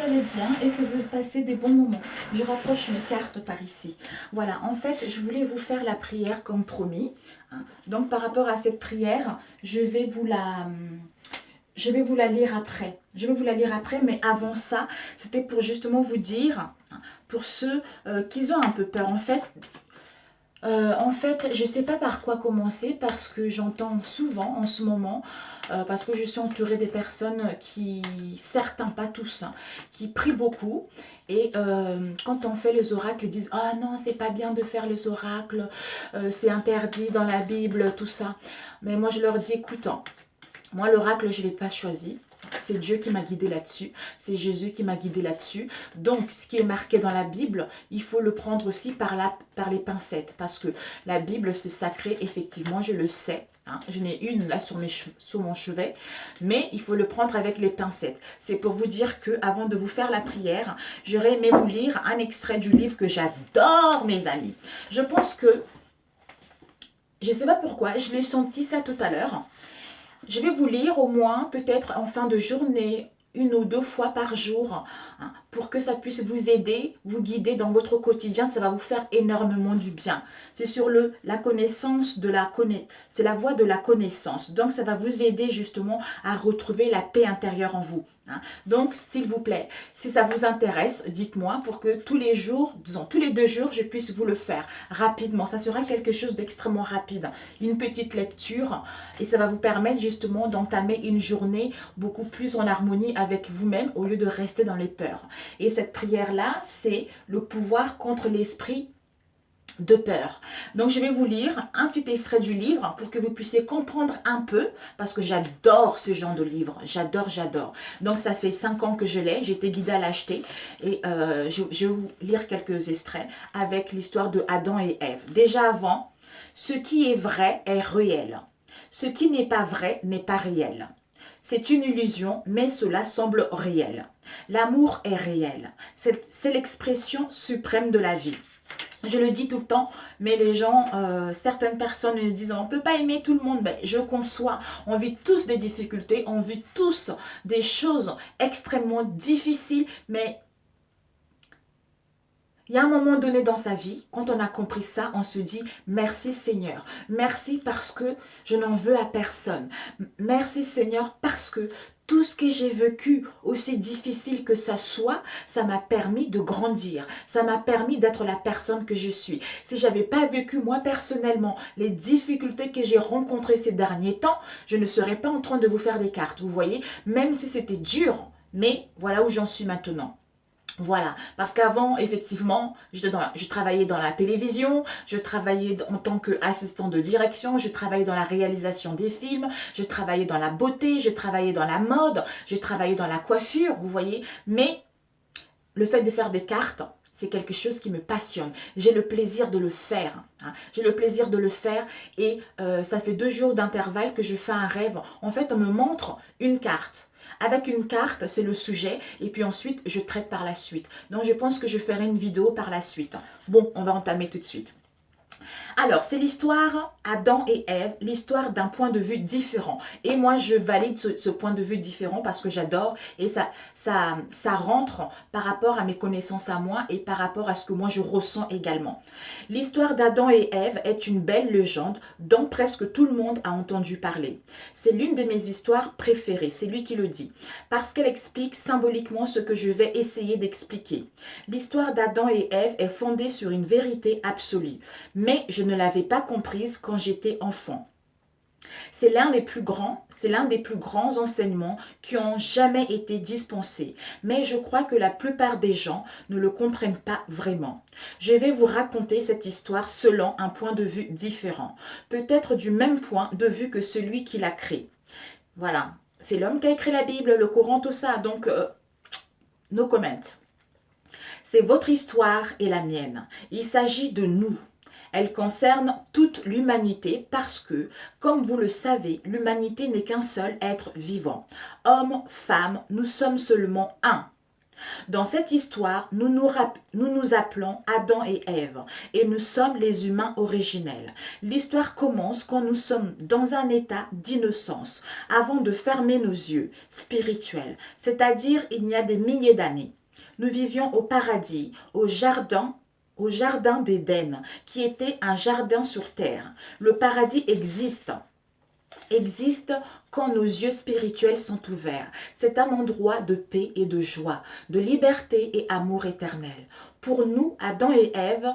allez bien et que vous passez des bons moments. Je rapproche mes cartes par ici. Voilà, en fait, je voulais vous faire la prière comme promis. Donc, par rapport à cette prière, je vais vous la lire après. Je vais vous la lire après, mais avant ça, c'était pour justement vous dire, pour ceux qui ont un peu peur, en fait, je ne sais pas par quoi commencer parce que j'entends souvent en ce moment, parce que je suis entourée des personnes qui, certains, pas tous, qui prient beaucoup. Et quand on fait les oracles, ils disent «Ah non, c'est pas bien de faire les oracles, c'est interdit dans la Bible, tout ça». Mais moi, je leur dis «Écoute, moi, l'oracle, je ne l'ai pas choisi. C'est Dieu qui m'a guidé là-dessus. C'est Jésus qui m'a guidé là-dessus. Donc, ce qui est marqué dans la Bible, il faut le prendre aussi par les pincettes. Parce que la Bible, c'est sacré, effectivement, je le sais. Je n'ai une là sur mon chevet. Mais il faut le prendre avec les pincettes. C'est pour vous dire que avant de vous faire la prière, j'aurais aimé vous lire un extrait du livre que j'adore, mes amis. Je pense que, je ne sais pas pourquoi, je l'ai senti ça tout à l'heure. Je vais vous lire au moins, peut-être en fin de journée, une ou deux fois par jour, pour que ça puisse vous aider, vous guider dans votre quotidien. Ça va vous faire énormément du bien. C'est sur la connaissance de c'est la voie de la connaissance. Donc, ça va vous aider justement à retrouver la paix intérieure en vous. Donc, s'il vous plaît, si ça vous intéresse, dites-moi pour que tous les jours, disons tous les 2 jours, je puisse vous le faire rapidement. Ça sera quelque chose d'extrêmement rapide. Une petite lecture et ça va vous permettre justement d'entamer une journée beaucoup plus en harmonie avec vous-même au lieu de rester dans les peurs. Et cette prière-là, c'est le pouvoir contre l'esprit de peur. Donc, je vais vous lire un petit extrait du livre pour que vous puissiez comprendre un peu, parce que j'adore ce genre de livre. J'adore, j'adore. Donc, ça fait 5 ans que je l'ai. J'ai été guidée à l'acheter. Et je vais vous lire quelques extraits avec l'histoire de Adam et Ève. Déjà avant, ce qui est vrai est réel. Ce qui n'est pas vrai n'est pas réel. C'est une illusion, mais cela semble réel. L'amour est réel. C'est l'expression suprême de la vie. Je le dis tout le temps, mais les gens, certaines personnes me disent on ne peut pas aimer tout le monde. Ben, je conçois, on vit tous des difficultés, on vit tous des choses extrêmement difficiles, mais il y a un moment donné dans sa vie, quand on a compris ça, on se dit merci Seigneur. Merci parce que je n'en veux à personne. Merci Seigneur parce que tout ce que j'ai vécu, aussi difficile que ça soit, ça m'a permis de grandir. Ça m'a permis d'être la personne que je suis. Si je n'avais pas vécu moi personnellement les difficultés que j'ai rencontrées ces derniers temps, je ne serais pas en train de vous faire des cartes. Vous voyez, même si c'était dur, mais voilà où j'en suis maintenant. Voilà, parce qu'avant, effectivement, je travaillais dans la télévision, je travaillais en tant qu'assistant de direction, je travaillais dans la réalisation des films, je travaillais dans la beauté, je travaillais dans la mode, je travaillais dans la coiffure, vous voyez. Mais le fait de faire des cartes, c'est quelque chose qui me passionne. J'ai le plaisir de le faire. J'ai le plaisir de le faire et ça fait 2 jours d'intervalle que je fais un rêve. En fait, on me montre une carte. Avec une carte, c'est le sujet et puis ensuite, je traite par la suite. Donc, je pense que je ferai une vidéo par la suite. Bon, on va entamer tout de suite. Alors, c'est l'histoire Adam et Ève, l'histoire d'un point de vue différent. Et moi, je valide ce point de vue différent parce que j'adore et ça rentre par rapport à mes connaissances à moi et par rapport à ce que moi je ressens également. L'histoire d'Adam et Ève est une belle légende dont presque tout le monde a entendu parler. C'est l'une de mes histoires préférées, c'est lui qui le dit, parce qu'elle explique symboliquement ce que je vais essayer d'expliquer. L'histoire d'Adam et Ève est fondée sur une vérité absolue, mais je ne l'avais pas comprise quand j'étais enfant. C'est l'un des plus grands enseignements qui ont jamais été dispensés, mais je crois que la plupart des gens ne le comprennent pas vraiment. Je vais vous raconter cette histoire selon un point de vue différent, peut-être du même point de vue que celui qui l'a créé. Voilà, c'est l'homme qui a écrit la Bible, le Coran, tout ça, donc no comment. C'est votre histoire et la mienne. Il s'agit de nous. Elle concerne toute l'humanité parce que, comme vous le savez, l'humanité n'est qu'un seul être vivant. Homme, femme, nous sommes seulement un. Dans cette histoire, nous nous appelons Adam et Ève et nous sommes les humains originels. L'histoire commence quand nous sommes dans un état d'innocence, avant de fermer nos yeux spirituels, c'est-à-dire il y a des milliers d'années. Nous vivions au paradis, au jardin d'Éden, qui était un jardin sur terre. Le paradis existe quand nos yeux spirituels sont ouverts. C'est un endroit de paix et de joie, de liberté et amour éternel. Pour nous, Adam et Ève,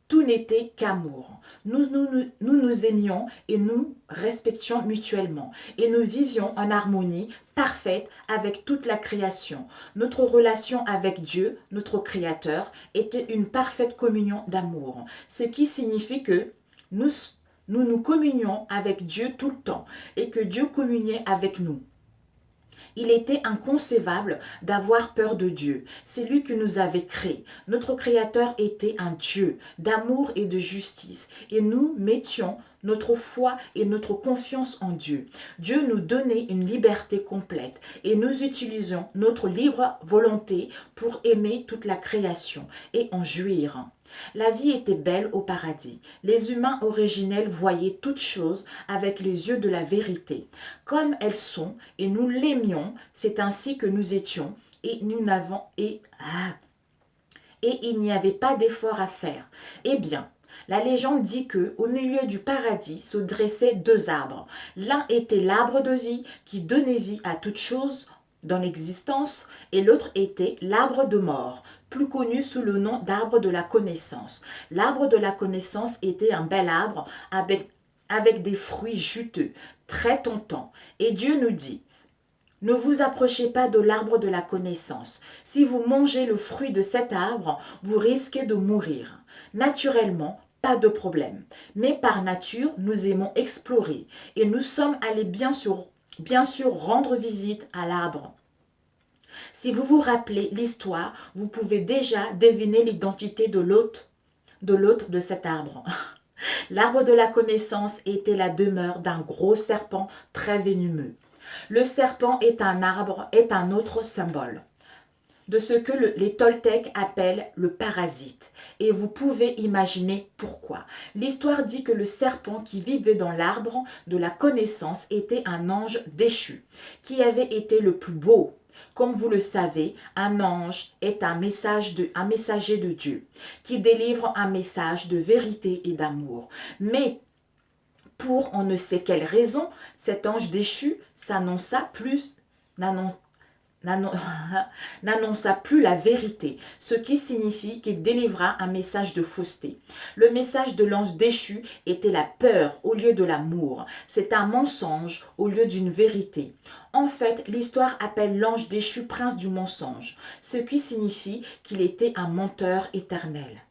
tout n'était qu'amour. Nous aimions et nous respections mutuellement. Et nous vivions en harmonie parfaite avec toute la création. Notre relation avec Dieu, notre Créateur, était une parfaite communion d'amour. Ce qui signifie que nous nous communions avec Dieu tout le temps et que Dieu communiait avec nous. Il était inconcevable d'avoir peur de Dieu. C'est lui qui nous avait créés. Notre Créateur était un Dieu d'amour et de justice. Et nous mettions notre foi et notre confiance en Dieu. Dieu nous donnait une liberté complète et nous utilisions notre libre volonté pour aimer toute la création et en jouir. La vie était belle au paradis. Les humains originels voyaient toutes choses avec les yeux de la vérité, comme elles sont, et nous l'aimions, c'est ainsi que nous étions, et nous n'avons et il n'y avait pas d'effort à faire. Eh bien, la légende dit que, au milieu du paradis se dressaient deux arbres. L'un était l'arbre de vie qui donnait vie à toute chose dans l'existence, et l'autre était l'arbre de mort, plus connu sous le nom d'arbre de la connaissance. L'arbre de la connaissance était un bel arbre avec des fruits juteux, très tentants. Et Dieu nous dit: ne vous approchez pas de l'arbre de la connaissance. Si vous mangez le fruit de cet arbre, vous risquez de mourir. Naturellement, pas de problème. Mais par nature, nous aimons explorer et nous sommes allés bien sûr rendre visite à l'arbre. Si vous vous rappelez l'histoire, vous pouvez déjà deviner l'identité de l'hôte de cet arbre. L'arbre de la connaissance était la demeure d'un gros serpent très venimeux. Le serpent est un autre symbole de ce que les Toltecs appellent le parasite. Et vous pouvez imaginer pourquoi. L'histoire dit que le serpent qui vivait dans l'arbre de la connaissance était un ange déchu, qui avait été le plus beau. Comme vous le savez, un ange est un messager de Dieu, qui délivre un message de vérité et d'amour. Mais pour on ne sait quelle raison, cet ange déchu n'annonça plus la vérité, ce qui signifie qu'il délivra un message de fausseté. Le message de l'ange déchu était la peur au lieu de l'amour. C'est un mensonge au lieu d'une vérité. En fait, l'histoire appelle l'ange déchu prince du mensonge, ce qui signifie qu'il était un menteur éternel.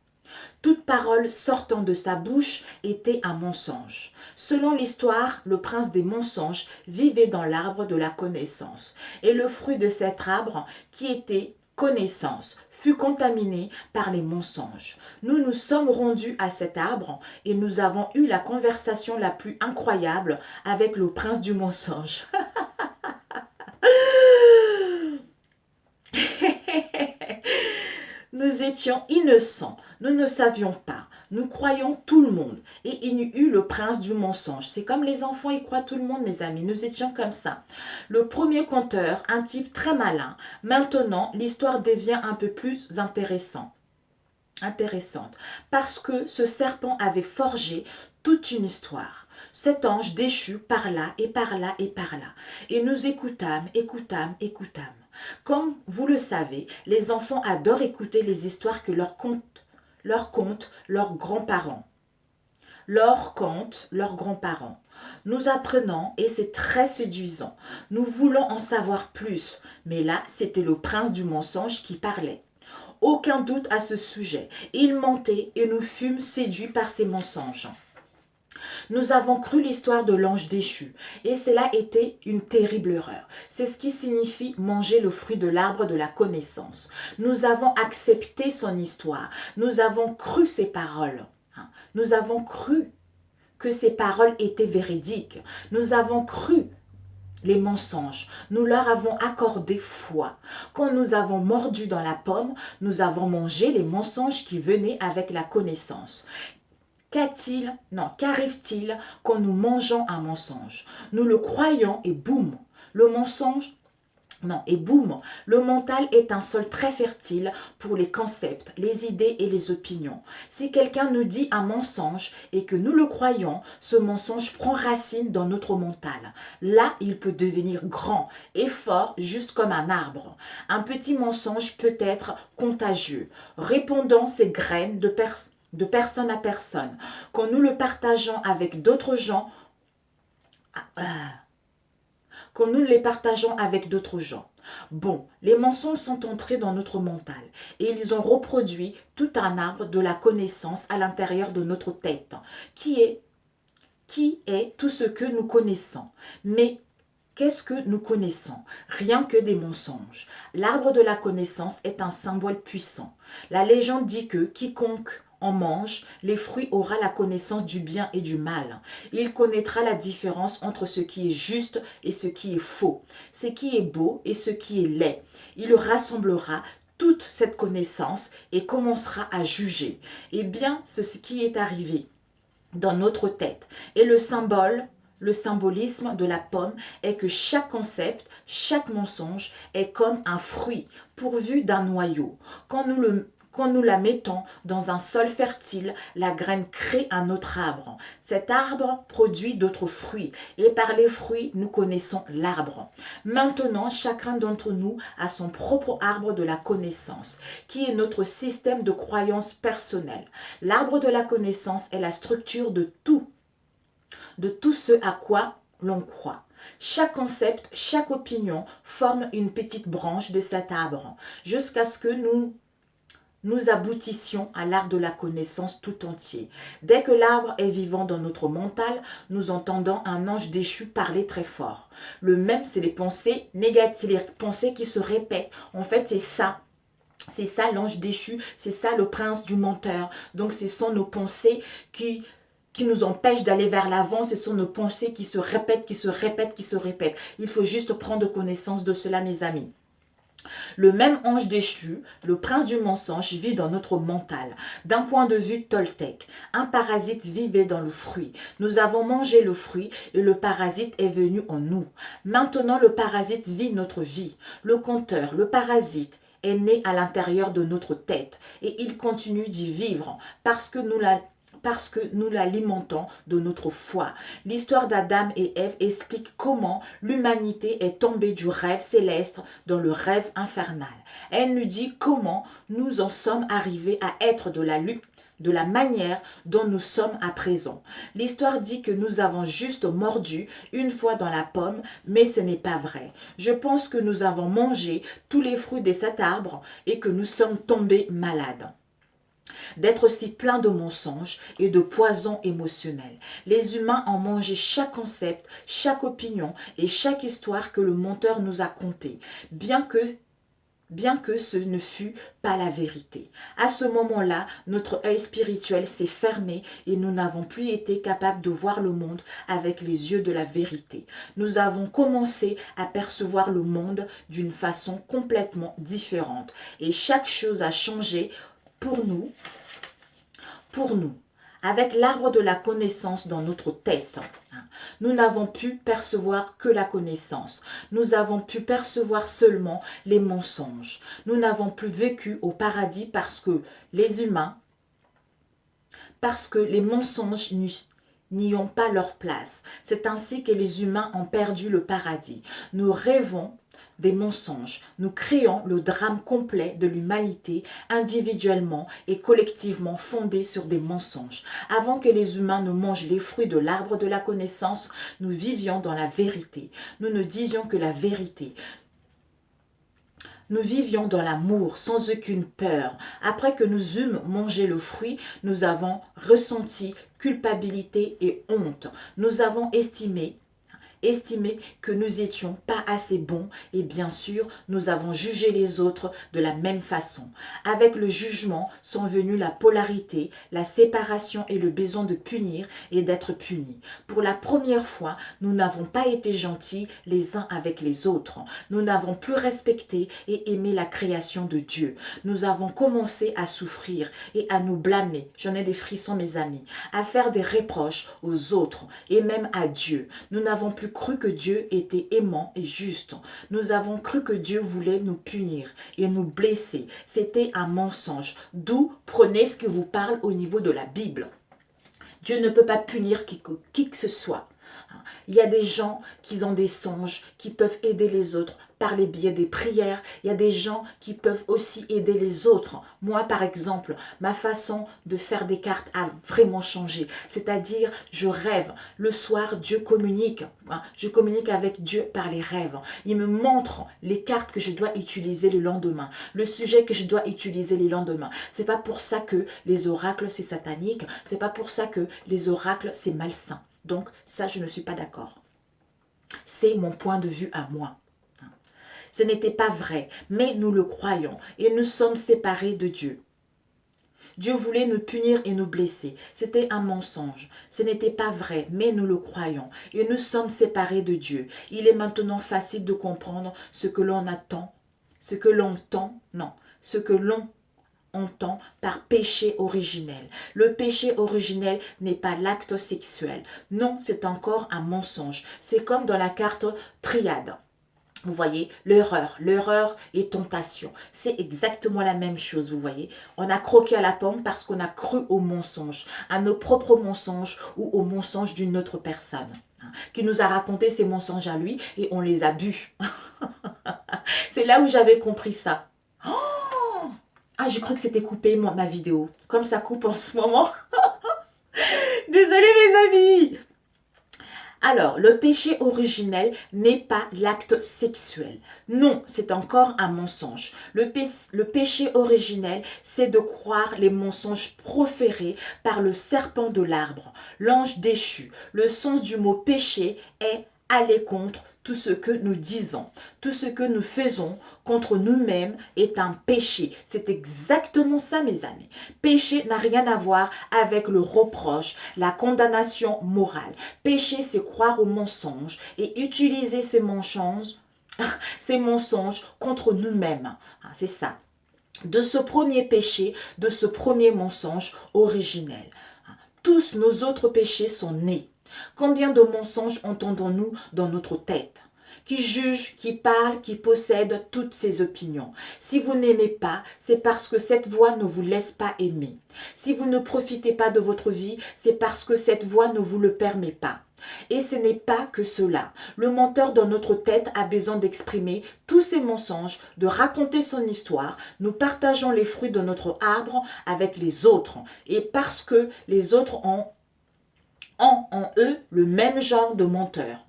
Toute parole sortant de sa bouche était un mensonge. Selon l'histoire, le prince des mensonges vivait dans l'arbre de la connaissance. Et le fruit de cet arbre, qui était connaissance, fut contaminé par les mensonges. Nous nous sommes rendus à cet arbre et nous avons eu la conversation la plus incroyable avec le prince du mensonge. Nous étions innocents, nous ne savions pas, nous croyions tout le monde et il y eut le prince du mensonge. C'est comme les enfants, ils croient tout le monde, mes amis, nous étions comme ça. Le premier conteur, un type très malin. Maintenant, l'histoire devient un peu plus intéressante parce que ce serpent avait forgé toute une histoire. Cet ange déchu parla et parla et parla et nous écoutâmes. Comme vous le savez, les enfants adorent écouter les histoires que leur content leurs grands-parents. Nous apprenons et c'est très séduisant. Nous voulons en savoir plus, mais là, c'était le prince du mensonge qui parlait. Aucun doute à ce sujet. Il mentait et nous fûmes séduits par ses mensonges. Nous avons cru l'histoire de l'ange déchu et cela était une terrible erreur. C'est ce qui signifie manger le fruit de l'arbre de la connaissance. Nous avons accepté son histoire. Nous avons cru ses paroles. Nous avons cru que ses paroles étaient véridiques. Nous avons cru les mensonges. Nous leur avons accordé foi. Quand nous avons mordu dans la pomme, nous avons mangé les mensonges qui venaient avec la connaissance. Qu'arrive-t-il quand nous mangeons un mensonge? Nous le croyons et boum, le mensonge et boum, le mental est un sol très fertile pour les concepts, les idées et les opinions. Si quelqu'un nous dit un mensonge et que nous le croyons, ce mensonge prend racine dans notre mental. Là, il peut devenir grand et fort, juste comme un arbre. Un petit mensonge peut être contagieux, répandant ses graines de personne à personne. Quand nous le partageons avec d'autres gens, quand nous les partageons avec d'autres gens. Bon, les mensonges sont entrés dans notre mental et ils ont reproduit tout un arbre de la connaissance à l'intérieur de notre tête, qui est tout ce que nous connaissons. Mais qu'est-ce que nous connaissons? Rien que des mensonges. L'arbre de la connaissance est un symbole puissant. La légende dit que quiconque en mange les fruits aura la connaissance du bien et du mal. Il connaîtra la différence entre ce qui est juste et ce qui est faux, ce qui est beau et ce qui est laid. Il rassemblera toute cette connaissance et commencera à juger. Eh bien, c'est ce qui est arrivé dans notre tête. Et le symbolisme de la pomme est que chaque concept, chaque mensonge est comme un fruit pourvu d'un noyau. Quand nous la mettons dans un sol fertile, la graine crée un autre arbre. Cet arbre produit d'autres fruits et par les fruits, nous connaissons l'arbre. Maintenant, chacun d'entre nous a son propre arbre de la connaissance, qui est notre système de croyances personnelles. L'arbre de la connaissance est la structure de tout ce à quoi l'on croit. Chaque concept, chaque opinion forme une petite branche de cet arbre, jusqu'à ce que nous aboutissions à l'arbre de la connaissance tout entier. Dès que l'arbre est vivant dans notre mental, nous entendons un ange déchu parler très fort. Le même, c'est les pensées négatives, les pensées qui se répètent. En fait, c'est ça. C'est ça l'ange déchu, c'est ça le prince du menteur. Donc, ce sont nos pensées qui nous empêchent d'aller vers l'avant. Ce sont nos pensées qui se répètent, qui se répètent, qui se répètent. Il faut juste prendre connaissance de cela, mes amis. Le même ange déchu, le prince du mensonge, vit dans notre mental. D'un point de vue toltèque, un parasite vivait dans le fruit. Nous avons mangé le fruit et le parasite est venu en nous. Maintenant, le parasite vit notre vie. Le conteur, le parasite, est né à l'intérieur de notre tête et il continue d'y vivre parce que nous l'alimentons de notre foi. L'histoire d'Adam et Ève explique comment l'humanité est tombée du rêve céleste dans le rêve infernal. Elle nous dit comment nous en sommes arrivés à être de la manière dont nous sommes à présent. L'histoire dit que nous avons juste mordu une fois dans la pomme, mais ce n'est pas vrai. Je pense que nous avons mangé tous les fruits de cet arbre et que nous sommes tombés malades d'être si plein de mensonges et de poisons émotionnels. Les humains ont mangé chaque concept, chaque opinion et chaque histoire que le menteur nous a contée, bien que ce ne fût pas la vérité. À ce moment-là, notre œil spirituel s'est fermé et nous n'avons plus été capables de voir le monde avec les yeux de la vérité. Nous avons commencé à percevoir le monde d'une façon complètement différente et chaque chose a changé pour nous, avec l'arbre de la connaissance dans notre tête. Nous n'avons pu percevoir que la connaissance. Nous avons pu percevoir seulement les mensonges. Nous n'avons plus vécu au paradis parce que les mensonges n'y ont pas leur place. C'est ainsi que les humains ont perdu le paradis. Nous rêvons des mensonges. Nous créons le drame complet de l'humanité individuellement et collectivement fondé sur des mensonges. Avant que les humains ne mangent les fruits de l'arbre de la connaissance, nous vivions dans la vérité. Nous ne disions que la vérité. Nous vivions dans l'amour, sans aucune peur. Après que nous eûmes mangé le fruit, nous avons ressenti culpabilité et honte. Nous avons estimé estimé que nous étions pas assez bons et bien sûr, nous avons jugé les autres de la même façon. Avec le jugement sont venus la polarité, la séparation et le besoin de punir et d'être punis. Pour la première fois, nous n'avons pas été gentils les uns avec les autres. Nous n'avons plus respecté et aimé la création de Dieu. Nous avons commencé à souffrir et à nous blâmer. J'en ai des frissons, mes amis. À faire des reproches aux autres et même à Dieu. Nous n'avons plus cru que Dieu était aimant et juste. Nous avons cru que Dieu voulait nous punir et nous blesser. C'était un mensonge. D'où prenez ce que vous parle au niveau de la Bible. Dieu ne peut pas punir qui que ce soit. Il y a des gens qui ont des songes, qui peuvent aider les autres par les biais des prières. Il y a des gens qui peuvent aussi aider les autres. Moi, par exemple, ma façon de faire des cartes a vraiment changé. C'est-à-dire, je rêve. Le soir, Dieu communique. Je communique avec Dieu par les rêves. Il me montre les cartes que je dois utiliser le lendemain, le sujet que je dois utiliser le lendemain. C'est pas pour ça que les oracles, c'est satanique. C'est pas pour ça que les oracles, c'est malsain. Donc, ça, je ne suis pas d'accord. C'est mon point de vue à moi. Ce n'était pas vrai, mais nous le croyons et nous sommes séparés de Dieu. Dieu voulait nous punir et nous blesser. C'était un mensonge. Ce n'était pas vrai, mais nous le croyons. Et nous sommes séparés de Dieu. Il est maintenant facile de comprendre ce que l'on attend, ce que l'on entend par péché originel. Le péché originel n'est pas l'acte sexuel. Non, c'est encore un mensonge. C'est comme dans la carte triade. Vous voyez, l'erreur et tentation. C'est exactement la même chose, vous voyez. On a croqué à la pomme parce qu'on a cru au mensonge, à nos propres mensonges ou aux mensonges d'une autre personne qui nous a raconté ses mensonges à lui et on les a bu. C'est là où j'avais compris ça. Ah, j'ai cru que c'était coupé, ma vidéo. Comme ça coupe en ce moment. Désolée, mes amis. Alors, le péché originel n'est pas l'acte sexuel. Non, c'est encore un mensonge. Le péché originel, c'est de croire les mensonges proférés par le serpent de l'arbre, l'ange déchu. Le sens du mot péché est aller contre tout ce que nous disons, tout ce que nous faisons contre nous-mêmes est un péché. C'est exactement ça, mes amis. Péché n'a rien à voir avec le reproche, la condamnation morale. Péché, c'est croire aux mensonges et utiliser ces mensonges contre nous-mêmes. C'est ça. De ce premier péché, de ce premier mensonge originel. Tous nos autres péchés sont nés. Combien de mensonges entendons-nous dans notre tête? Qui juge, qui parle, qui possède toutes ses opinions. Si vous n'aimez pas, c'est parce que cette voix ne vous laisse pas aimer. Si vous ne profitez pas de votre vie, c'est parce que cette voix ne vous le permet pas. Et ce n'est pas que cela. Le menteur dans notre tête a besoin d'exprimer tous ses mensonges, de raconter son histoire. Nous partageons les fruits de notre arbre avec les autres. Et parce que les autres ont en eux le même genre de menteurs.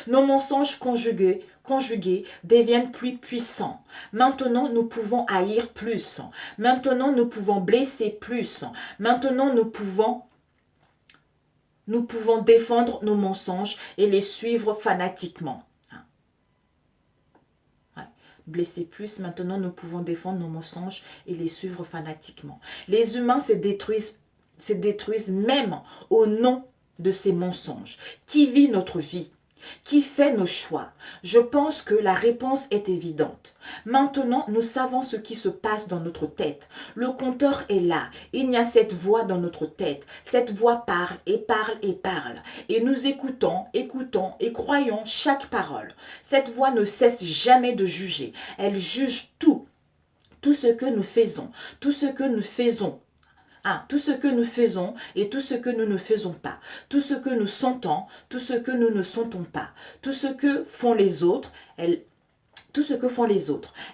Nos mensonges conjugués deviennent plus puissants. Maintenant, nous pouvons haïr plus. Maintenant, nous pouvons blesser plus. Maintenant, nous pouvons défendre nos mensonges et les suivre fanatiquement. Blesser plus, maintenant, nous pouvons défendre nos mensonges et les suivre fanatiquement. Les humains se détruisent même au nom de ces mensonges. Qui vit notre vie? Qui fait nos choix? Je pense que la réponse est évidente. Maintenant, nous savons ce qui se passe dans notre tête. Le compteur est là. Il y a cette voix dans notre tête. Cette voix parle et parle et parle. Et nous écoutons et croyons chaque parole. Cette voix ne cesse jamais de juger. Elle juge tout ce que nous faisons, tout ce que nous faisons. Tout ce que nous faisons et tout ce que nous ne faisons pas, tout ce que nous sentons, tout ce que nous ne sentons pas, tout ce que font les autres,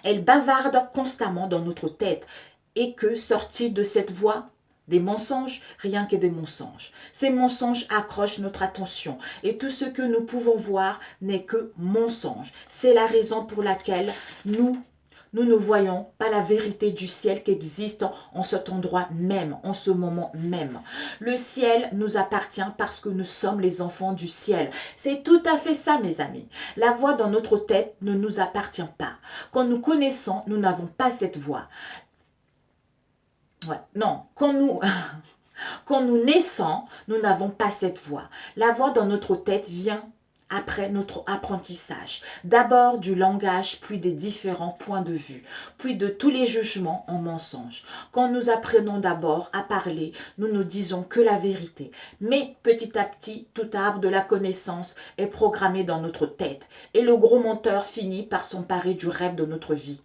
elles bavardent constamment dans notre tête et que sortit de cette voix des mensonges, rien que des mensonges. Ces mensonges accrochent notre attention et tout ce que nous pouvons voir n'est que mensonge. C'est la raison pour laquelle nous nous ne voyons pas la vérité du ciel qui existe en cet endroit même, en ce moment même. Le ciel nous appartient parce que nous sommes les enfants du ciel. C'est tout à fait ça, mes amis. La voix dans notre tête ne nous appartient pas. Quand nous connaissons, nous n'avons pas cette voix. Ouais, non, quand nous naissons, nous n'avons pas cette voix. La voix dans notre tête vient après notre apprentissage. D'abord du langage, puis des différents points de vue, puis de tous les jugements en mensonges. Quand nous apprenons d'abord à parler, nous ne disons que la vérité. Mais petit à petit, tout arbre de la connaissance est programmé dans notre tête et le gros menteur finit par s'emparer du rêve de notre vie.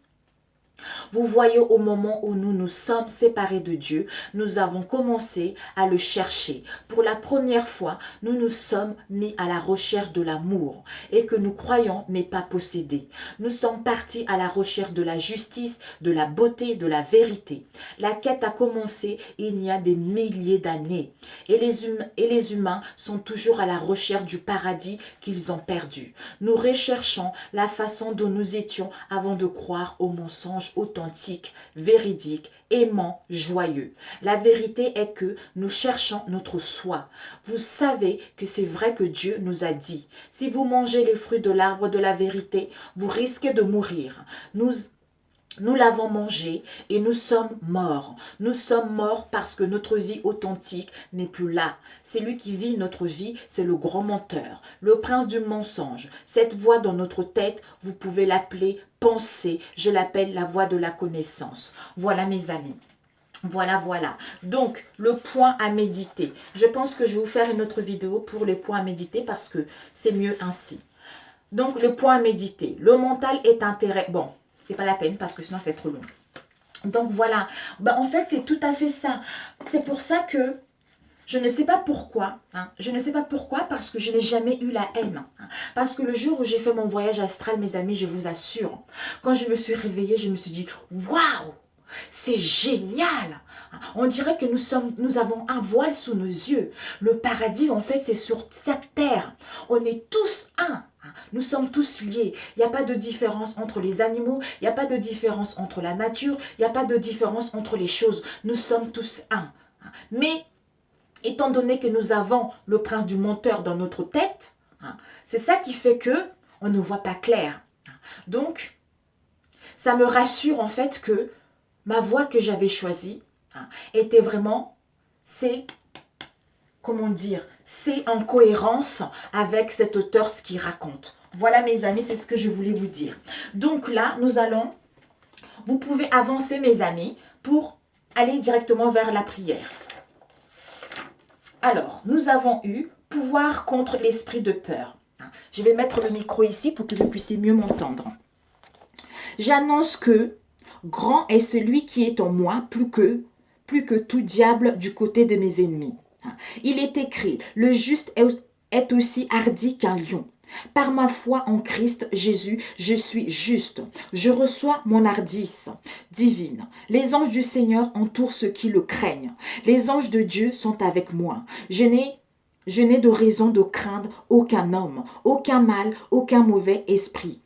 Vous voyez, au moment où nous nous sommes séparés de Dieu, nous avons commencé à le chercher. Pour la première fois, nous nous sommes mis à la recherche de l'amour et que nous croyons n'est pas possédé. Nous sommes partis à la recherche de la justice, de la beauté, de la vérité. La quête a commencé il y a des milliers d'années et les humains sont toujours à la recherche du paradis qu'ils ont perdu. Nous recherchons la façon dont nous étions avant de croire aux mensonges authentique, véridique, aimant, joyeux. La vérité est que nous cherchons notre soi. Vous savez que c'est vrai que Dieu nous a dit, si vous mangez les fruits de l'arbre de la vérité, vous risquez de mourir. Nous l'avons mangé et nous sommes morts. Nous sommes morts parce que notre vie authentique n'est plus là. C'est lui qui vit notre vie, c'est le grand menteur, le prince du mensonge. Cette voix dans notre tête, vous pouvez l'appeler pensée. Je l'appelle la voix de la connaissance. Voilà mes amis. Voilà. Donc, le point à méditer. Je pense que je vais vous faire une autre vidéo pour les points à méditer parce que c'est mieux ainsi. Donc, le point à méditer. Le mental est intéressant. Bon, c'est pas la peine parce que sinon c'est trop long. Donc voilà, en fait c'est tout à fait ça. C'est pour ça que je ne sais pas pourquoi, je ne sais pas pourquoi parce que je n'ai jamais eu la haine. Parce que le jour où j'ai fait mon voyage astral, mes amis, je vous assure, quand je me suis réveillée, je me suis dit, waouh, c'est génial. On dirait que nous avons un voile sous nos yeux. Le paradis, en fait, c'est sur cette terre. On est tous un. Nous sommes tous liés. Il n'y a pas de différence entre les animaux. Il n'y a pas de différence entre la nature. Il n'y a pas de différence entre les choses. Nous sommes tous un. Mais, étant donné que nous avons le prince du menteur dans notre tête, c'est ça qui fait que on ne voit pas clair. Donc, ça me rassure en fait que ma voie que j'avais choisie était vraiment, c'est en cohérence avec cet auteur, ce qu'il raconte. Voilà mes amis, c'est ce que je voulais vous dire. Donc là, vous pouvez avancer mes amis pour aller directement vers la prière. Alors, nous avons eu pouvoir contre l'esprit de peur. Je vais mettre le micro ici pour que vous puissiez mieux m'entendre. J'annonce que grand est celui qui est en moi plus que tout diable du côté de mes ennemis. Il est écrit, le juste est aussi hardi qu'un lion. Par ma foi en Christ Jésus, je suis juste. Je reçois mon hardiesse divine. Les anges du Seigneur entourent ceux qui le craignent. Les anges de Dieu sont avec moi. Je n'ai de raison de craindre aucun homme, aucun mal, aucun mauvais esprit.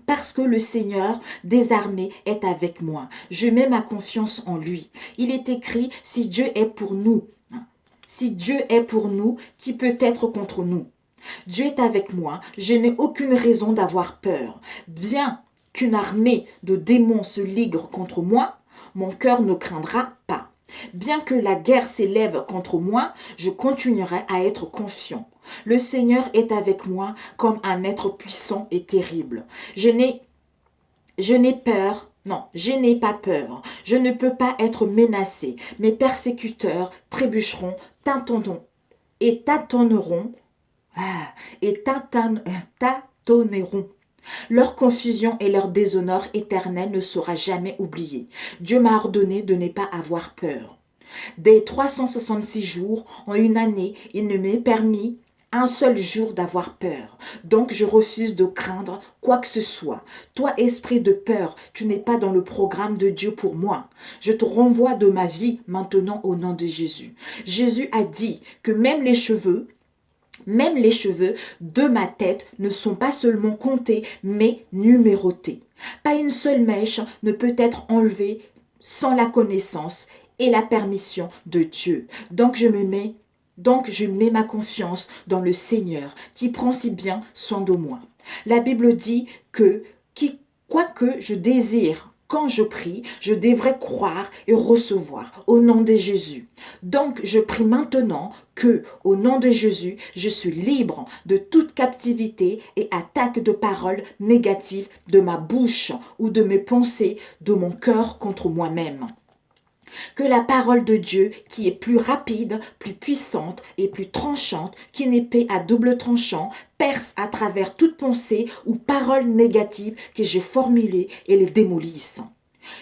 Parce que le Seigneur des armées est avec moi. Je mets ma confiance en lui. Il est écrit, si Dieu est pour nous, qui peut être contre nous? Dieu est avec moi, je n'ai aucune raison d'avoir peur. Bien qu'une armée de démons se ligue contre moi, mon cœur ne craindra pas. Bien que la guerre s'élève contre moi, je continuerai à être confiant. Le Seigneur est avec moi comme un être puissant et terrible. Je n'ai pas peur. Je ne peux pas être menacé. Mes persécuteurs trébucheront, tâtonneront. Leur confusion et leur déshonneur éternel ne sera jamais oublié. Dieu m'a ordonné de ne pas avoir peur. Des 366 jours en une année, il ne m'est permis un seul jour d'avoir peur. Donc je refuse de craindre quoi que ce soit. Toi, esprit de peur, tu n'es pas dans le programme de Dieu pour moi. Je te renvoie de ma vie maintenant au nom de Jésus. Jésus a dit que même les cheveux Même les cheveux de ma tête ne sont pas seulement comptés, mais numérotés. Pas une seule mèche ne peut être enlevée sans la connaissance et la permission de Dieu. Donc je mets ma confiance dans le Seigneur qui prend si bien soin de moi. La Bible dit que quoi que je désire, quand je prie, je devrais croire et recevoir au nom de Jésus. Donc, je prie maintenant que, au nom de Jésus, je suis libre de toute captivité et attaque de paroles négatives de ma bouche ou de mes pensées, de mon cœur contre moi-même. Que la parole de Dieu, qui est plus rapide, plus puissante et plus tranchante qu'une épée à double tranchant, perce à travers toute pensée ou parole négative que j'ai formulée et les démolisse.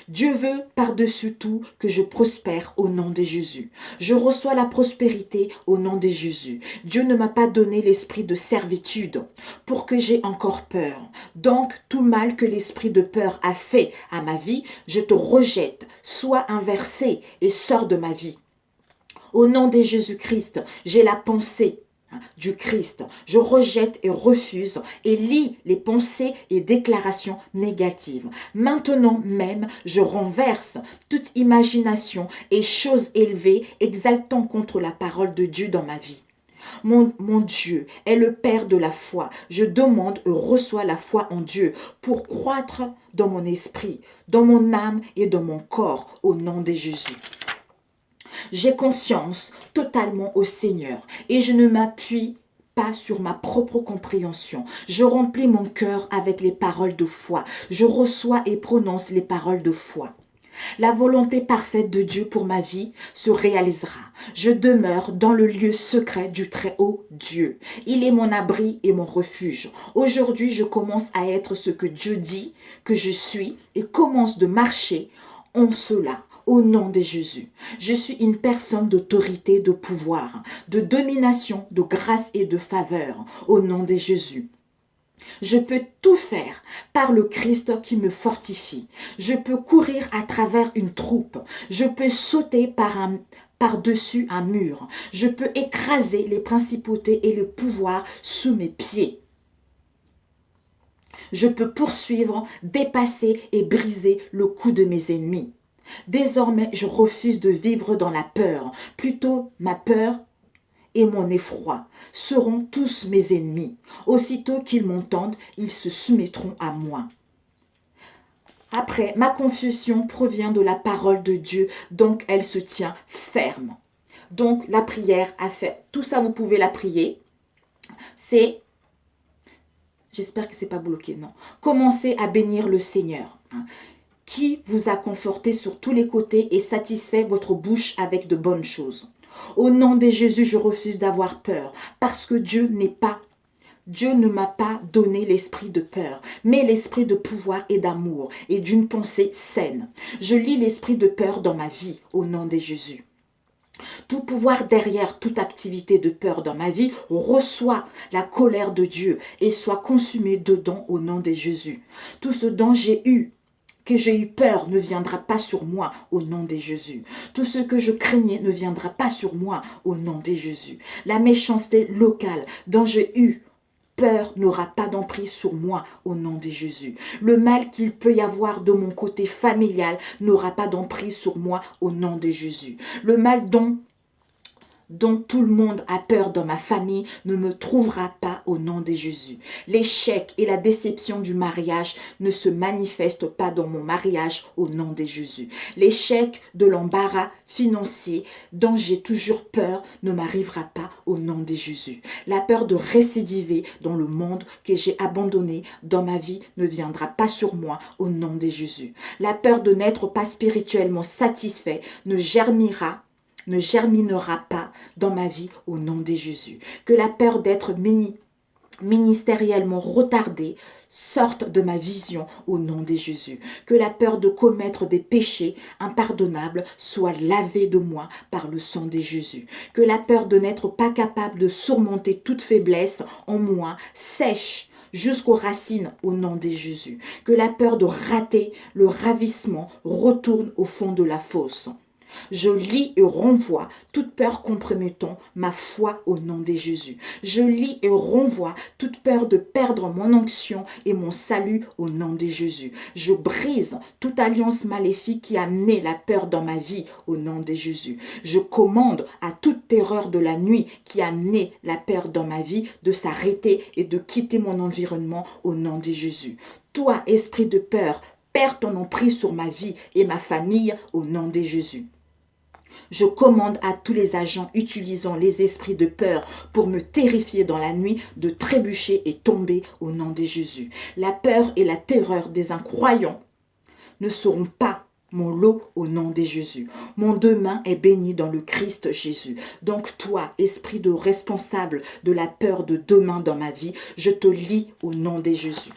Dieu veut par-dessus tout que je prospère au nom de Jésus. Je reçois la prospérité au nom de Jésus. Dieu ne m'a pas donné l'esprit de servitude pour que j'aie encore peur. Donc, tout mal que l'esprit de peur a fait à ma vie, je te rejette, sois inversé et sors de ma vie. Au nom de Jésus-Christ, j'ai la pensée du Christ. Je rejette et refuse et lis les pensées et déclarations négatives. Maintenant même, je renverse toute imagination et chose élevée exaltant contre la parole de Dieu dans ma vie. Mon Dieu est le Père de la foi. Je demande et reçois la foi en Dieu pour croître dans mon esprit, dans mon âme et dans mon corps au nom de Jésus. J'ai confiance totalement au Seigneur et je ne m'appuie pas sur ma propre compréhension. Je remplis mon cœur avec les paroles de foi. Je reçois et prononce les paroles de foi. La volonté parfaite de Dieu pour ma vie se réalisera. Je demeure dans le lieu secret du Très-Haut Dieu. Il est mon abri et mon refuge. Aujourd'hui, je commence à être ce que Dieu dit que je suis et commence de marcher en cela. Au nom de Jésus, je suis une personne d'autorité, de pouvoir, de domination, de grâce et de faveur. Au nom de Jésus. Je peux tout faire par le Christ qui me fortifie. Je peux courir à travers une troupe. Je peux sauter par-dessus un mur. Je peux écraser les principautés et le pouvoir sous mes pieds. Je peux poursuivre, dépasser et briser le cou de mes ennemis. Désormais, je refuse de vivre dans la peur. Plutôt, ma peur et mon effroi seront tous mes ennemis. Aussitôt qu'ils m'entendent, ils se soumettront à moi. Après, ma confession provient de la parole de Dieu, donc elle se tient ferme. Donc, la prière a fait. Tout ça, vous pouvez la prier. J'espère que ce n'est pas bloqué, non. Commencez à bénir le Seigneur, qui vous a conforté sur tous les côtés et satisfait votre bouche avec de bonnes choses. Au nom de Jésus, je refuse d'avoir peur, parce que Dieu ne m'a pas donné l'esprit de peur, mais l'esprit de pouvoir et d'amour et d'une pensée saine. Je lis l'esprit de peur dans ma vie, au nom de Jésus. Tout pouvoir derrière toute activité de peur dans ma vie reçoit la colère de Dieu et soit consumé dedans au nom de Jésus. Tout ce dont que j'ai eu peur ne viendra pas sur moi au nom de Jésus. Tout ce que je craignais ne viendra pas sur moi au nom de Jésus. La méchanceté locale dont j'ai eu peur n'aura pas d'emprise sur moi au nom de Jésus. Le mal qu'il peut y avoir de mon côté familial n'aura pas d'emprise sur moi au nom de Jésus. Le mal dont tout le monde a peur dans ma famille ne me trouvera pas au nom de Jésus. L'échec et la déception du mariage ne se manifestent pas dans mon mariage au nom de Jésus. L'échec de l'embarras financier dont j'ai toujours peur ne m'arrivera pas au nom de Jésus. La peur de récidiver dans le monde que j'ai abandonné dans ma vie ne viendra pas sur moi au nom de Jésus. La peur de n'être pas spirituellement satisfait ne germinera pas dans ma vie au nom de Jésus. Que la peur d'être ministériellement retardé sorte de ma vision au nom de Jésus. Que la peur de commettre des péchés impardonnables soit lavée de moi par le sang de Jésus. Que la peur de n'être pas capable de surmonter toute faiblesse en moi sèche jusqu'aux racines au nom de Jésus. Que la peur de rater le ravissement retourne au fond de la fosse. Je lis et renvoie toute peur compromettant ma foi au nom de Jésus. Je lis et renvoie toute peur de perdre mon onction et mon salut au nom de Jésus. Je brise toute alliance maléfique qui a amené la peur dans ma vie au nom de Jésus. Je commande à toute terreur de la nuit qui a amené la peur dans ma vie de s'arrêter et de quitter mon environnement au nom de Jésus. Toi, esprit de peur, perds ton emprise sur ma vie et ma famille au nom de Jésus. Je commande à tous les agents utilisant les esprits de peur pour me terrifier dans la nuit de trébucher et tomber au nom de Jésus. La peur et la terreur des incroyants ne seront pas mon lot au nom de Jésus. Mon demain est béni dans le Christ Jésus. Donc toi, esprit de responsable de la peur de demain dans ma vie, je te lie au nom de Jésus.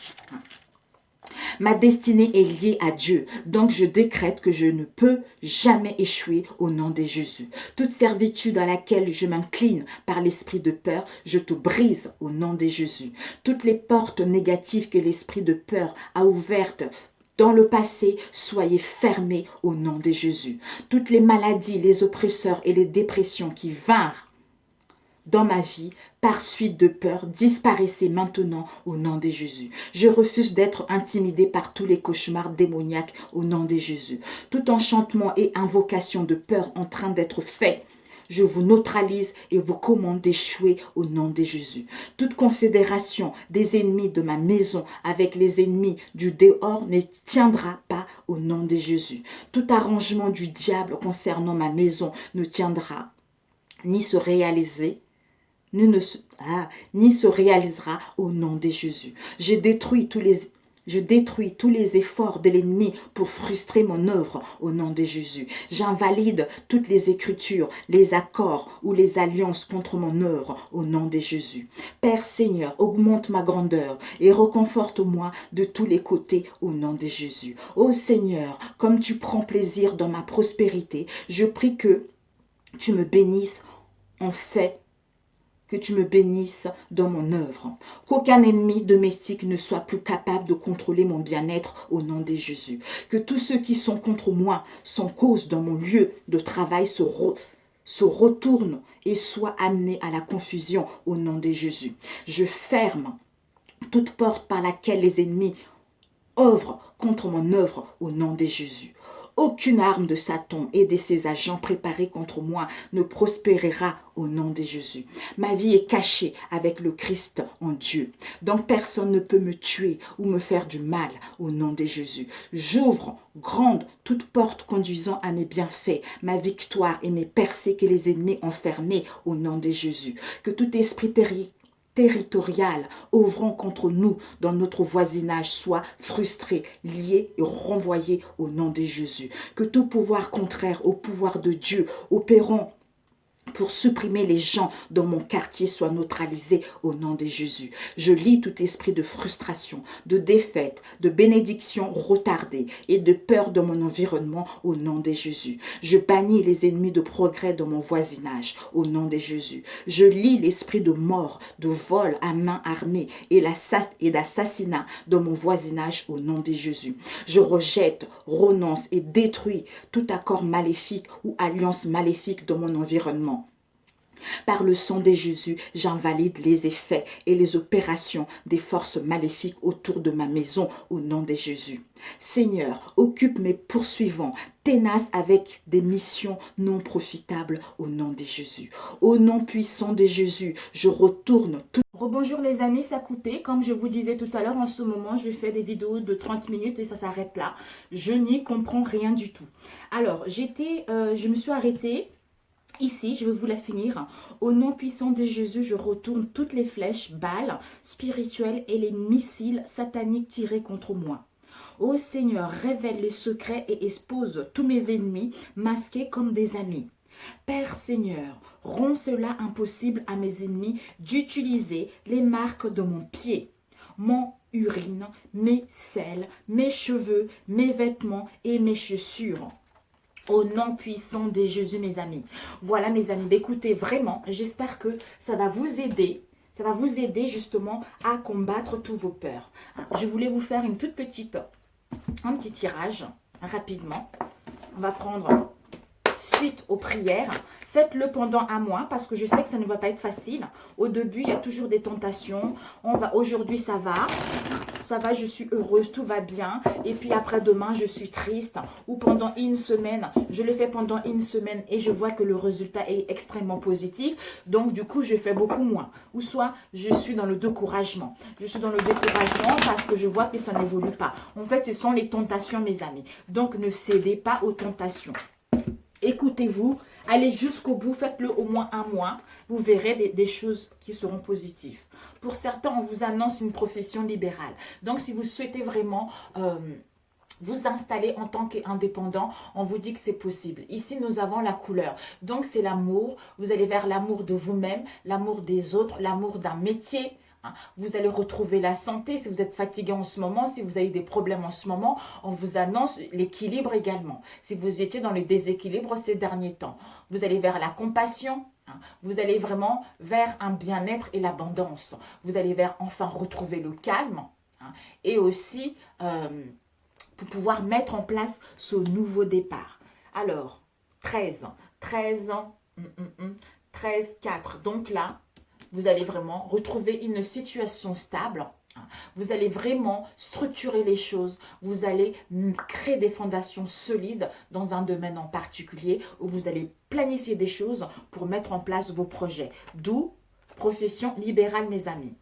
Ma destinée est liée à Dieu, donc je décrète que je ne peux jamais échouer au nom de Jésus. Toute servitude à laquelle je m'incline par l'esprit de peur, je te brise au nom de Jésus. Toutes les portes négatives que l'esprit de peur a ouvertes dans le passé, soyez fermées au nom de Jésus. Toutes les maladies, les oppresseurs et les dépressions qui vinrent dans ma vie, par suite de peur, disparaissez maintenant au nom de Jésus. Je refuse d'être intimidé par tous les cauchemars démoniaques au nom de Jésus. Tout enchantement et invocation de peur en train d'être fait, je vous neutralise et vous commande d'échouer au nom de Jésus. Toute confédération des ennemis de ma maison avec les ennemis du dehors ne tiendra pas au nom de Jésus. Tout arrangement du diable concernant ma maison ne tiendra ni se réaliser ni se réalisera au nom de Jésus. Je détruis tous les efforts de l'ennemi pour frustrer mon œuvre au nom de Jésus. J'invalide toutes les écritures, les accords ou les alliances contre mon œuvre au nom de Jésus. Père Seigneur, augmente ma grandeur et reconforte-moi de tous les côtés au nom de Jésus. Ô Seigneur, comme tu prends plaisir dans ma prospérité, je prie que tu me bénisses en fait, que tu me bénisses dans mon œuvre. Qu'aucun ennemi domestique ne soit plus capable de contrôler mon bien-être au nom de Jésus. Que tous ceux qui sont contre moi, sans cause dans mon lieu de travail, se retournent et soient amenés à la confusion au nom de Jésus. Je ferme toute porte par laquelle les ennemis œuvrent contre mon œuvre au nom de Jésus. Aucune arme de Satan et de ses agents préparés contre moi ne prospérera au nom de Jésus. Ma vie est cachée avec le Christ en Dieu. Donc personne ne peut me tuer ou me faire du mal au nom de Jésus. J'ouvre grande toute porte conduisant à mes bienfaits, ma victoire et mes percées que les ennemis ont fermées au nom de Jésus. Que tout esprit territorial ouvrant contre nous dans notre voisinage soit frustré, lié et renvoyé au nom de Jésus. Que tout pouvoir contraire au pouvoir de Dieu opérant pour supprimer les gens dans mon quartier soit neutralisé au nom de Jésus. Je lis tout esprit de frustration, de défaite, de bénédiction retardée et de peur dans mon environnement au nom de Jésus. Je bannis les ennemis de progrès dans mon voisinage au nom de Jésus. Je lis l'esprit de mort, de vol à main armée et d'assassinat dans mon voisinage au nom de Jésus. Je rejette, renonce et détruis tout accord maléfique ou alliance maléfique dans mon environnement. Par le sang de Jésus, j'invalide les effets et les opérations des forces maléfiques autour de ma maison au nom de Jésus. Seigneur, occupe mes poursuivants, tenaces avec des missions non profitables au nom de Jésus. Au nom puissant de Jésus, je retourne tout. Rebonjour les amis, ça a coupé. Comme je vous disais tout à l'heure, en ce moment, je fais des vidéos de 30 minutes et ça s'arrête là. Je n'y comprends rien du tout. Alors, je me suis arrêtée. Ici, je vais vous la finir. Au nom puissant de Jésus, je retourne toutes les flèches, balles spirituelles et les missiles sataniques tirés contre moi. Ô Seigneur, révèle les secrets et expose tous mes ennemis masqués comme des amis. Père Seigneur, rends cela impossible à mes ennemis d'utiliser les marques de mon pied, mon urine, mes selles, mes cheveux, mes vêtements et mes chaussures. Au nom puissant de Jésus, mes amis. Voilà, mes amis. Écoutez, vraiment, j'espère que ça va vous aider. Ça va vous aider justement à combattre tous vos peurs. Je voulais vous faire un petit tirage rapidement. On va prendre suite aux prières. Faites-le pendant un mois parce que je sais que ça ne va pas être facile. Au début, il y a toujours des tentations. Aujourd'hui, ça va. Ça va, je suis heureuse, tout va bien. Et puis après demain, je suis triste. Ou pendant une semaine, je le fais pendant une semaine et je vois que le résultat est extrêmement positif. Donc du coup, je fais beaucoup moins. Ou soit, je suis dans le découragement. Je suis dans le découragement parce que je vois que ça n'évolue pas. En fait, ce sont les tentations, mes amis. Donc ne cédez pas aux tentations. Écoutez-vous, allez jusqu'au bout, faites-le au moins un mois. Vous verrez des choses qui seront positives. Pour certains, on vous annonce une profession libérale. Donc, si vous souhaitez vraiment vous installer en tant qu'indépendant, on vous dit que c'est possible. Ici, nous avons la couleur. Donc, c'est l'amour. Vous allez vers l'amour de vous-même, l'amour des autres, l'amour d'un métier. Vous allez retrouver la santé si vous êtes fatigué en ce moment, si vous avez des problèmes en ce moment, on vous annonce l'équilibre également. Si vous étiez dans le déséquilibre ces derniers temps, vous allez vers la compassion, vous allez vraiment vers un bien-être et l'abondance. Vous allez vers enfin retrouver le calme et aussi pour pouvoir mettre en place ce nouveau départ. Alors, 13 ans, 13, 4, donc là, vous allez vraiment retrouver une situation stable. Vous allez vraiment structurer les choses. Vous allez créer des fondations solides dans un domaine en particulier où vous allez planifier des choses pour mettre en place vos projets. D'où profession libérale, mes amis.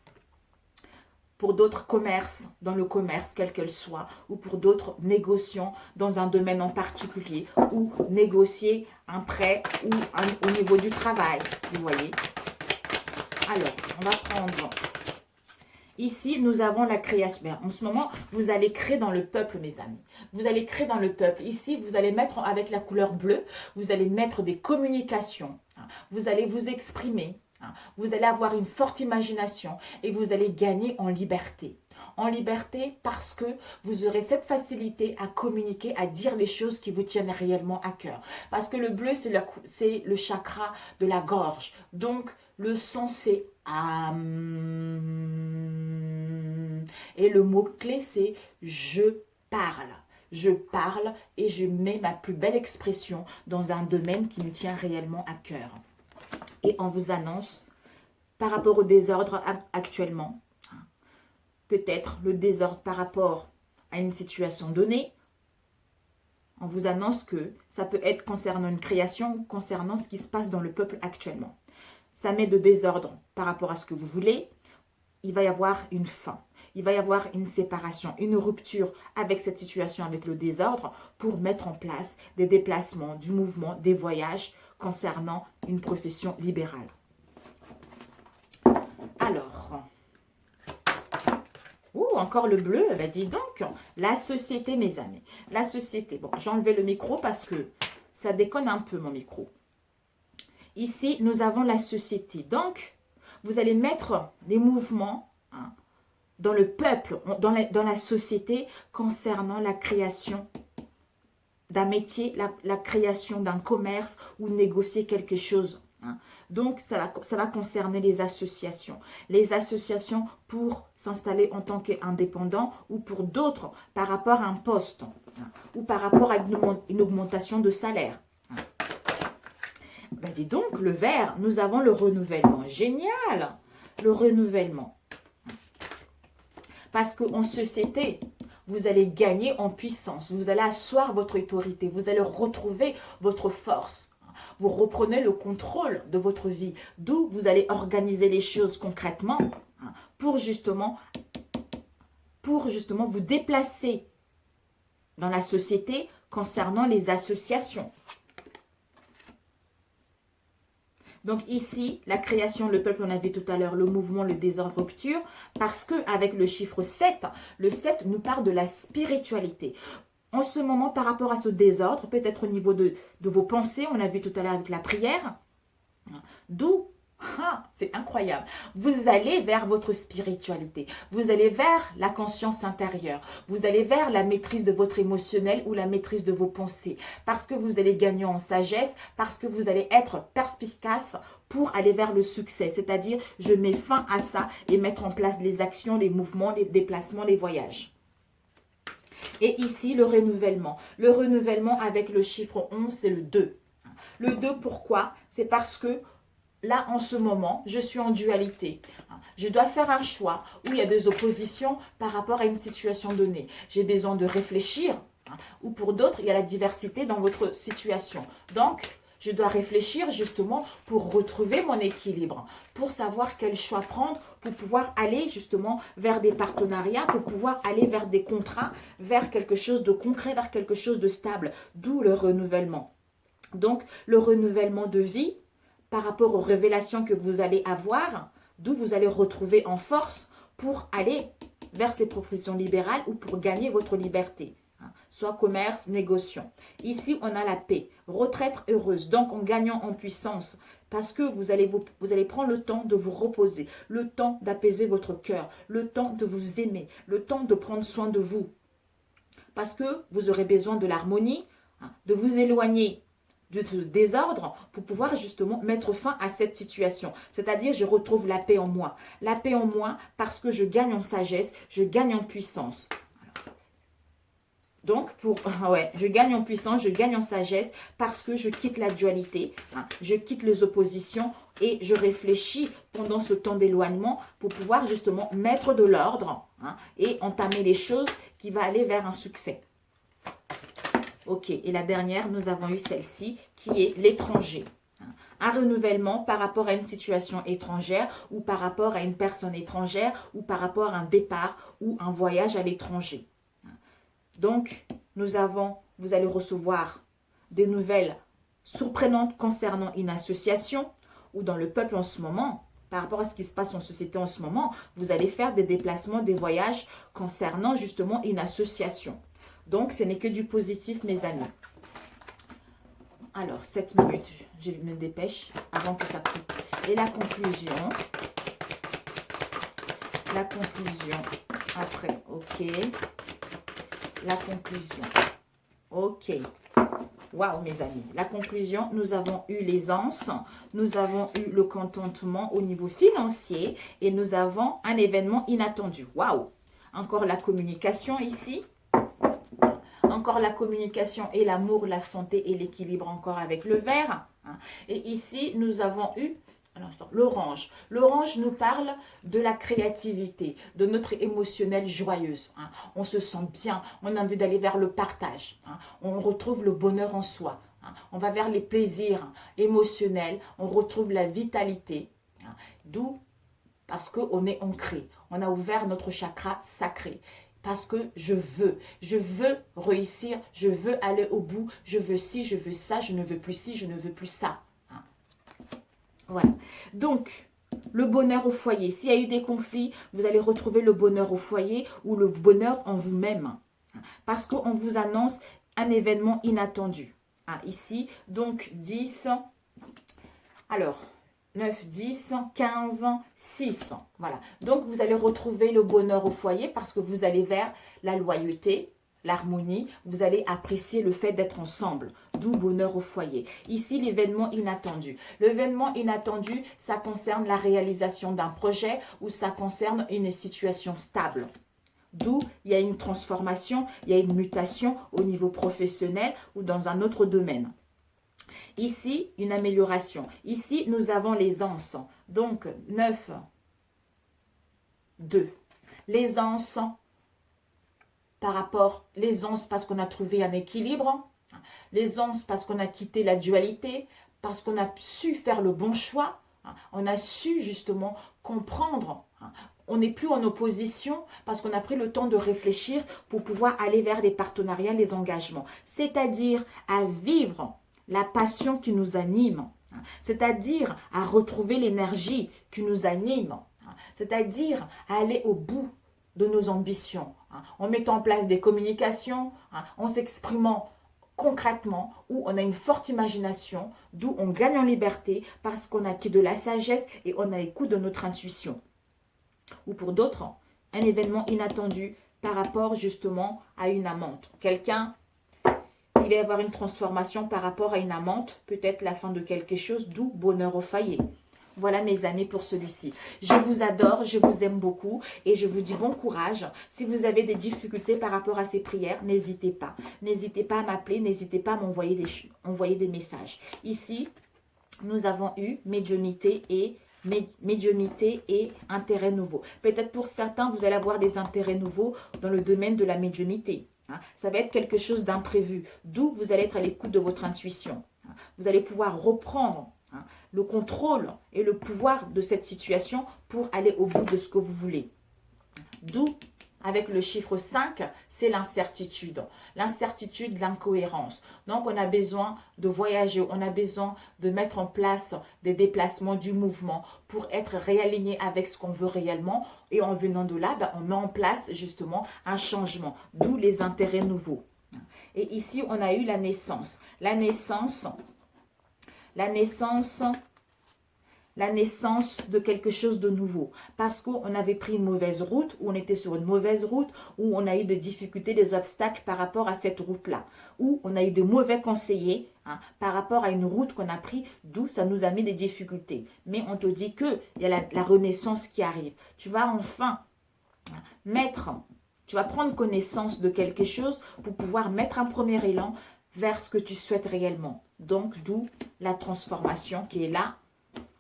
Pour d'autres commerces, dans le commerce, quel qu'elle soit, ou pour d'autres négociants dans un domaine en particulier, ou négocier un prêt ou au niveau du travail, vous voyez. Alors, on va prendre... Ici, nous avons la création. En ce moment, vous allez créer dans le peuple, mes amis. Vous allez créer dans le peuple. Ici, vous allez mettre avec la couleur bleue, vous allez mettre des communications. Vous allez vous exprimer. Vous allez avoir une forte imagination et vous allez gagner en liberté. En liberté parce que vous aurez cette facilité à communiquer, à dire les choses qui vous tiennent réellement à cœur. Parce que le bleu, c'est le chakra de la gorge. Donc, le son, c'est Am. Et le mot-clé, c'est je parle. Je parle et je mets ma plus belle expression dans un domaine qui me tient réellement à cœur. Et on vous annonce, par rapport au désordre actuellement, peut-être le désordre par rapport à une situation donnée, on vous annonce que ça peut être concernant une création ou concernant ce qui se passe dans le peuple actuellement. Ça met de désordre par rapport à ce que vous voulez. Il va y avoir une fin. Il va y avoir une séparation, une rupture avec cette situation, avec le désordre, pour mettre en place des déplacements, du mouvement, des voyages concernant une profession libérale. Alors, encore le bleu, ben dis donc, la société, mes amis. La société, bon, j'ai enlevé le micro parce que ça déconne un peu mon micro. Ici, nous avons la société. Donc, vous allez mettre les mouvements dans le peuple, dans la société concernant la création d'un métier, la création d'un commerce ou négocier quelque chose. Donc, ça va concerner les associations. Les associations pour s'installer en tant qu'indépendant ou pour d'autres par rapport à un poste ou par rapport à une augmentation de salaire. Ben dis donc, le vert, nous avons le renouvellement. Génial! Le renouvellement. Parce qu'en société, vous allez gagner en puissance. Vous allez asseoir votre autorité. Vous allez retrouver votre force. Vous reprenez le contrôle de votre vie. D'où vous allez organiser les choses concrètement pour justement vous déplacer dans la société concernant les associations. Donc ici, la création, le peuple, on a vu tout à l'heure, le mouvement, le désordre, rupture, parce qu'avec le chiffre 7, le 7 nous parle de la spiritualité. En ce moment, par rapport à ce désordre, peut-être au niveau de vos pensées, on a vu tout à l'heure avec la prière, d'où, c'est incroyable, vous allez vers votre spiritualité, vous allez vers la conscience intérieure, vous allez vers la maîtrise de votre émotionnel ou la maîtrise de vos pensées, parce que vous allez gagner en sagesse, parce que vous allez être perspicace pour aller vers le succès, c'est-à-dire je mets fin à ça et mettre en place les actions, les mouvements, les déplacements, les voyages. Et ici, le renouvellement. Le renouvellement avec le chiffre 11, c'est le 2. Le 2, pourquoi? C'est parce que là, en ce moment, je suis en dualité. Je dois faire un choix où il y a des oppositions par rapport à une situation donnée. J'ai besoin de réfléchir, ou pour d'autres, il y a la diversité dans votre situation. Donc, je dois réfléchir justement pour retrouver mon équilibre, pour savoir quel choix prendre, pour pouvoir aller justement vers des partenariats, pour pouvoir aller vers des contrats, vers quelque chose de concret, vers quelque chose de stable, d'où le renouvellement. Donc, le renouvellement de vie, par rapport aux révélations que vous allez avoir, d'où vous allez retrouver en force pour aller vers ces professions libérales ou pour gagner votre liberté. Soit commerce, négociant. Ici, on a la paix, retraite heureuse, donc en gagnant en puissance, parce que vous allez prendre le temps de vous reposer, le temps d'apaiser votre cœur, le temps de vous aimer, le temps de prendre soin de vous. Parce que vous aurez besoin de l'harmonie, de vous éloigner de ce désordre pour pouvoir justement mettre fin à cette situation. C'est-à-dire, je retrouve la paix en moi. La paix en moi parce que je gagne en sagesse, je gagne en puissance. Donc, je gagne en puissance, je gagne en sagesse parce que je quitte la dualité, je quitte les oppositions et je réfléchis pendant ce temps d'éloignement pour pouvoir justement mettre de l'ordre et entamer les choses qui vont aller vers un succès. Ok, et la dernière, nous avons eu celle-ci qui est l'étranger. Un renouvellement par rapport à une situation étrangère ou par rapport à une personne étrangère ou par rapport à un départ ou un voyage à l'étranger. Donc, vous allez recevoir des nouvelles surprenantes concernant une association ou dans le peuple en ce moment. Par rapport à ce qui se passe en société en ce moment, vous allez faire des déplacements, des voyages concernant justement une association. Donc, ce n'est que du positif, mes amis. Alors, 7 minutes, je me dépêche avant que ça coupe. Et la conclusion. La conclusion. Après, ok. La conclusion. Ok. Waouh, mes amis. La conclusion, nous avons eu l'aisance, nous avons eu le contentement au niveau financier et nous avons un événement inattendu. Waouh. Encore la communication ici. Encore la communication et l'amour, la santé et l'équilibre encore avec le vert. Et ici, nous avons eu l'orange. L'orange nous parle de la créativité, de notre émotionnel joyeuse. On se sent bien, on a envie d'aller vers le partage. On retrouve le bonheur en soi. On va vers les plaisirs émotionnels, on retrouve la vitalité. D'où parce qu'on est ancré, on a ouvert notre chakra sacré. Parce que je veux réussir, je veux aller au bout, je veux ci, je veux ça, je ne veux plus ci, je ne veux plus ça. Voilà. Donc, le bonheur au foyer. S'il y a eu des conflits, vous allez retrouver le bonheur au foyer ou le bonheur en vous-même. Parce qu'on vous annonce un événement inattendu. Ici, donc 10. Alors, 9, 10, 15, 6. Voilà. Donc, vous allez retrouver le bonheur au foyer parce que vous allez vers la loyauté, l'harmonie. Vous allez apprécier le fait d'être ensemble. D'où bonheur au foyer. Ici, l'événement inattendu. L'événement inattendu, ça concerne la réalisation d'un projet ou ça concerne une situation stable. D'où il y a une transformation, il y a une mutation au niveau professionnel ou dans un autre domaine. Ici, une amélioration. Ici, nous avons l'aisance. Donc, 9, 2. L'aisance par rapport, l'aisance parce qu'on a trouvé un équilibre. L'aisance parce qu'on a quitté la dualité, parce qu'on a su faire le bon choix. On a su justement comprendre. On n'est plus en opposition parce qu'on a pris le temps de réfléchir pour pouvoir aller vers les partenariats, les engagements. C'est-à-dire à vivre la passion qui nous anime, c'est-à-dire à retrouver l'énergie qui nous anime, c'est-à-dire à aller au bout de nos ambitions, en mettant en place des communications, en s'exprimant concrètement, où on a une forte imagination, d'où on gagne en liberté parce qu'on a acquis de la sagesse et on a l'écoute de notre intuition. Ou pour d'autres, un événement inattendu par rapport justement à une amante. Quelqu'un, il va y avoir une transformation par rapport à une amante, peut-être la fin de quelque chose, d'où bonheur au foyer. Voilà mes amis pour celui-ci. Je vous adore, je vous aime beaucoup et je vous dis bon courage. Si vous avez des difficultés par rapport à ces prières, n'hésitez pas. N'hésitez pas à m'appeler, n'hésitez pas à m'envoyer des messages. Ici, nous avons eu médiumnité et intérêt nouveau. Peut-être pour certains, vous allez avoir des intérêts nouveaux dans le domaine de la médiumnité. Ça va être quelque chose d'imprévu, d'où vous allez être à l'écoute de votre intuition. Vous allez pouvoir reprendre le contrôle et le pouvoir de cette situation pour aller au bout de ce que vous voulez. D'où, avec le chiffre 5, c'est l'incertitude. L'incertitude, l'incohérence. Donc, on a besoin de voyager, on a besoin de mettre en place des déplacements, du mouvement pour être réaligné avec ce qu'on veut réellement. Et en venant de là, on met en place justement un changement, d'où les intérêts nouveaux. Et ici, on a eu la naissance. La naissance de quelque chose de nouveau. Parce qu'on avait pris une mauvaise route, ou on était sur une mauvaise route, ou on a eu des difficultés, des obstacles par rapport à cette route-là. Ou on a eu de mauvais conseillers par rapport à une route qu'on a pris, d'où ça nous a mis des difficultés. Mais on te dit qu'il y a la renaissance qui arrive. Tu vas enfin tu vas prendre connaissance de quelque chose pour pouvoir mettre un premier élan vers ce que tu souhaites réellement. Donc, d'où la transformation qui est là.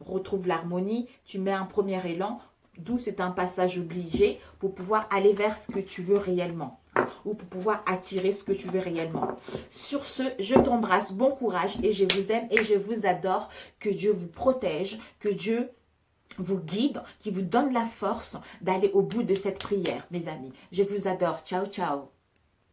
Retrouve l'harmonie, tu mets un premier élan, d'où c'est un passage obligé pour pouvoir aller vers ce que tu veux réellement ou pour pouvoir attirer ce que tu veux réellement. Sur ce, je t'embrasse, bon courage et je vous aime et je vous adore. Que Dieu vous protège, que Dieu vous guide, qui vous donne la force d'aller au bout de cette prière, mes amis. Je vous adore. Ciao, ciao.